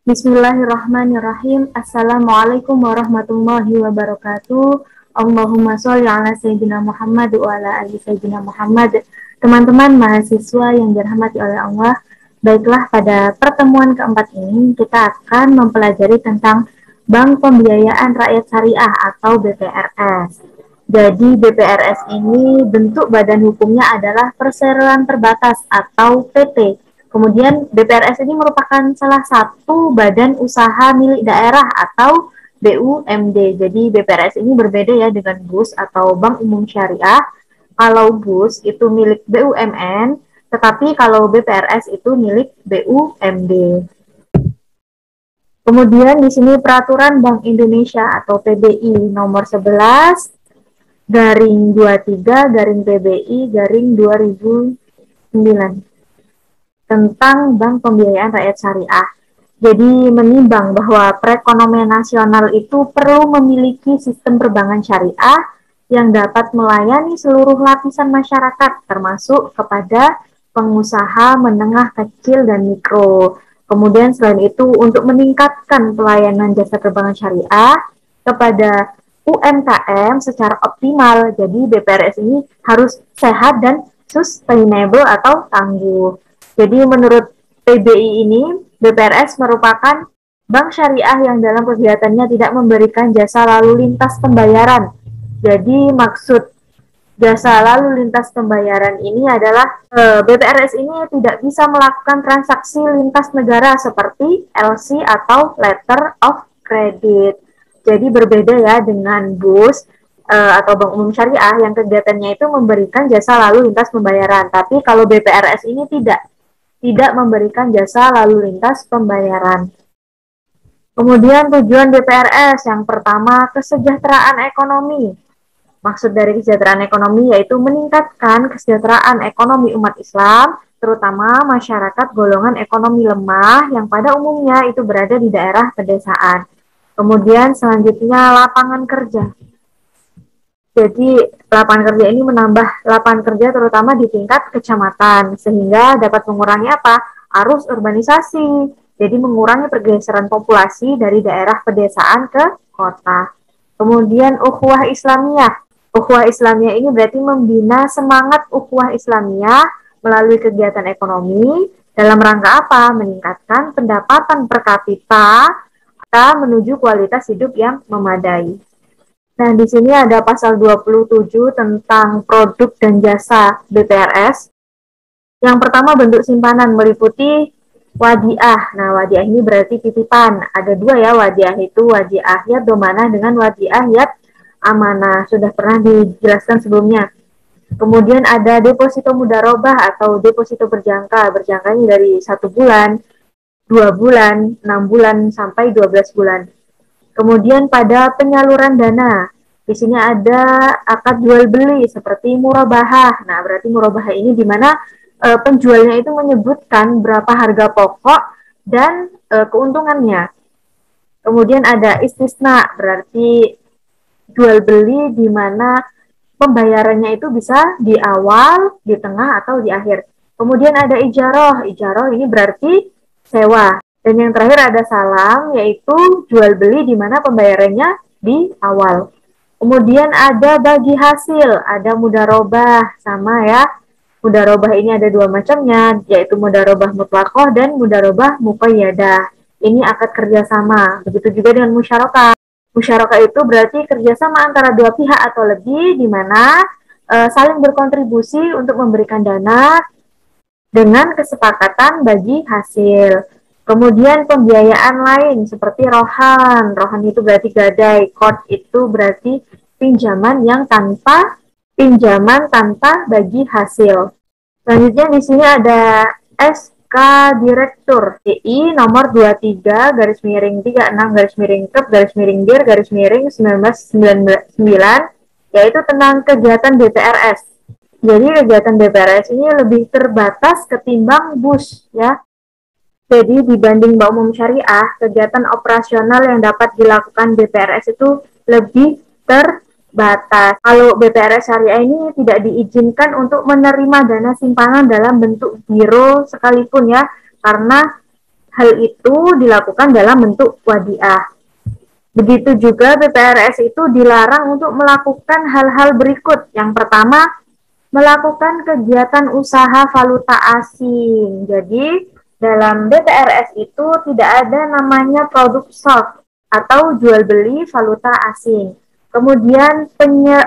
Bismillahirrahmanirrahim. Assalamualaikum warahmatullahi wabarakatuh. Allahumma sholli ala sayyidina Muhammad wa ala ali sayyidina Muhammad. Teman-teman mahasiswa yang dirahmati oleh Allah, baiklah pada pertemuan keempat ini kita akan mempelajari tentang Bank Pembiayaan Rakyat Syariah atau BPRS. Jadi BPRS ini bentuk badan hukumnya adalah Perseroan Terbatas atau PT. Kemudian BPRS ini merupakan salah satu badan usaha milik daerah atau BUMD. Jadi BPRS ini berbeda ya dengan BUS atau Bank Umum Syariah. Kalau BUS itu milik BUMN, tetapi kalau BPRS itu milik BUMD. Kemudian di sini peraturan Bank Indonesia atau PBI nomor 11 garing 23 garing PBI garing 2009 tentang Bank Pembiayaan Rakyat Syariah. Jadi menimbang bahwa perekonomian nasional itu perlu memiliki sistem perbankan syariah yang dapat melayani seluruh lapisan masyarakat, termasuk kepada pengusaha menengah, kecil, dan mikro. Kemudian selain itu, untuk meningkatkan pelayanan jasa perbankan syariah kepada UMKM secara optimal, jadi BPRS ini harus sehat dan sustainable atau tangguh. Jadi menurut PBI ini, BPRS merupakan bank syariah yang dalam kegiatannya tidak memberikan jasa lalu lintas pembayaran. Jadi maksud jasa lalu lintas pembayaran ini adalah BPRS ini tidak bisa melakukan transaksi lintas negara seperti LC atau Letter of Credit. Jadi berbeda ya dengan BUS atau Bank Umum Syariah yang kegiatannya itu memberikan jasa lalu lintas pembayaran. Tapi kalau BPRS ini tidak memberikan jasa lalu lintas pembayaran. Kemudian tujuan BPRS yang pertama, kesejahteraan ekonomi. Maksud dari kesejahteraan ekonomi yaitu meningkatkan kesejahteraan ekonomi umat Islam, terutama masyarakat golongan ekonomi lemah yang pada umumnya itu berada di daerah pedesaan. Kemudian selanjutnya lapangan kerja. Jadi lapangan kerja ini menambah lapangan kerja terutama di tingkat kecamatan sehingga dapat mengurangi apa? Arus urbanisasi. Jadi mengurangi pergeseran populasi dari daerah pedesaan ke kota. Kemudian ukhuwah Islamiyah. Ukhuwah Islamiyah ini berarti membina semangat ukhuwah Islamiyah melalui kegiatan ekonomi dalam rangka apa? Meningkatkan pendapatan per kapita atau menuju kualitas hidup yang memadai. Nah, di sini ada pasal 27 tentang produk dan jasa BPRS. Yang pertama bentuk simpanan meliputi wadiah. Nah, wadiah ini berarti titipan. Ada dua ya wadiah itu, wadiah yad domanah dengan wadiah yad amanah. Sudah pernah dijelaskan sebelumnya. Kemudian ada deposito mudharabah atau deposito berjangka. Berjangka ini dari 1 bulan, 2 bulan, 6 bulan, sampai 12 bulan. Kemudian pada penyaluran dana, di sini ada akad jual beli seperti murabahah. Nah, berarti murabahah ini di mana penjualnya itu menyebutkan berapa harga pokok dan keuntungannya. Kemudian ada istisna, berarti jual beli di mana pembayarannya itu bisa di awal, di tengah, atau di akhir. Kemudian ada ijaroh. Ijaroh ini berarti sewa. Dan yang terakhir ada salam, yaitu jual beli di mana pembayarannya di awal. Kemudian ada bagi hasil, ada mudharabah, sama ya. Mudharabah ini ada dua macamnya, yaitu mudharabah mutlaqah dan mudharabah muqayyadah. Ini akad kerjasama. Begitu juga dengan musyarakah. Musyarakah itu berarti kerjasama antara dua pihak atau lebih, di mana saling berkontribusi untuk memberikan dana dengan kesepakatan bagi hasil. Kemudian pembiayaan lain seperti rohan. Rohan itu berarti gadai. Qard itu berarti pinjaman tanpa bagi hasil. Selanjutnya di sini ada SK Direktur DI nomor 23 garis miring 36 garis miring KEP garis miring DIR garis miring 1999, yaitu tentang kegiatan BPRS. Jadi kegiatan BPRS ini lebih terbatas ketimbang BUS ya. Jadi dibanding Bank Umum Syariah, kegiatan operasional yang dapat dilakukan BPRS itu lebih terbatas. Kalau BPRS Syariah ini tidak diizinkan untuk menerima dana simpanan dalam bentuk giro sekalipun ya, karena hal itu dilakukan dalam bentuk wadiah. Begitu juga BPRS itu dilarang untuk melakukan hal-hal berikut. Yang pertama, melakukan kegiatan usaha valuta asing. Jadi, dalam BPRS itu tidak ada namanya produk soft atau jual beli valuta asing. Kemudian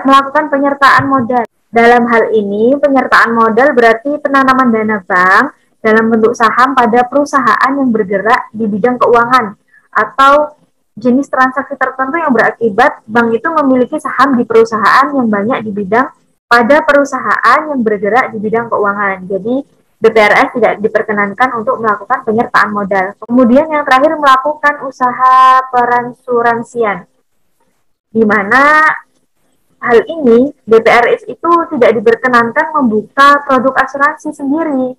melakukan penyertaan modal. Dalam hal ini, penyertaan modal berarti penanaman dana bank dalam bentuk saham pada perusahaan yang bergerak di bidang keuangan atau jenis transaksi tertentu yang berakibat bank itu memiliki saham di perusahaan yang banyak di bidang pada perusahaan yang bergerak di bidang keuangan. Jadi BPRS tidak diperkenankan untuk melakukan penyertaan modal. Kemudian yang terakhir melakukan usaha peransuransian, di mana hal ini BPRS itu tidak diperkenankan membuka produk asuransi sendiri.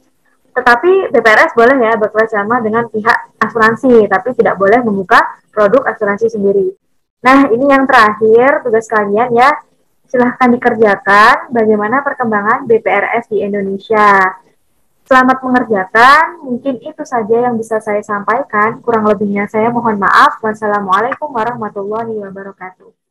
Tetapi BPRS boleh ya bekerjasama dengan pihak asuransi, tapi tidak boleh membuka produk asuransi sendiri. Nah, ini yang terakhir tugas kalian ya. Silahkan dikerjakan bagaimana perkembangan BPRS di Indonesia. Selamat mengerjakan, mungkin itu saja yang bisa saya sampaikan. Kurang lebihnya saya mohon maaf. Wassalamualaikum warahmatullahi wabarakatuh.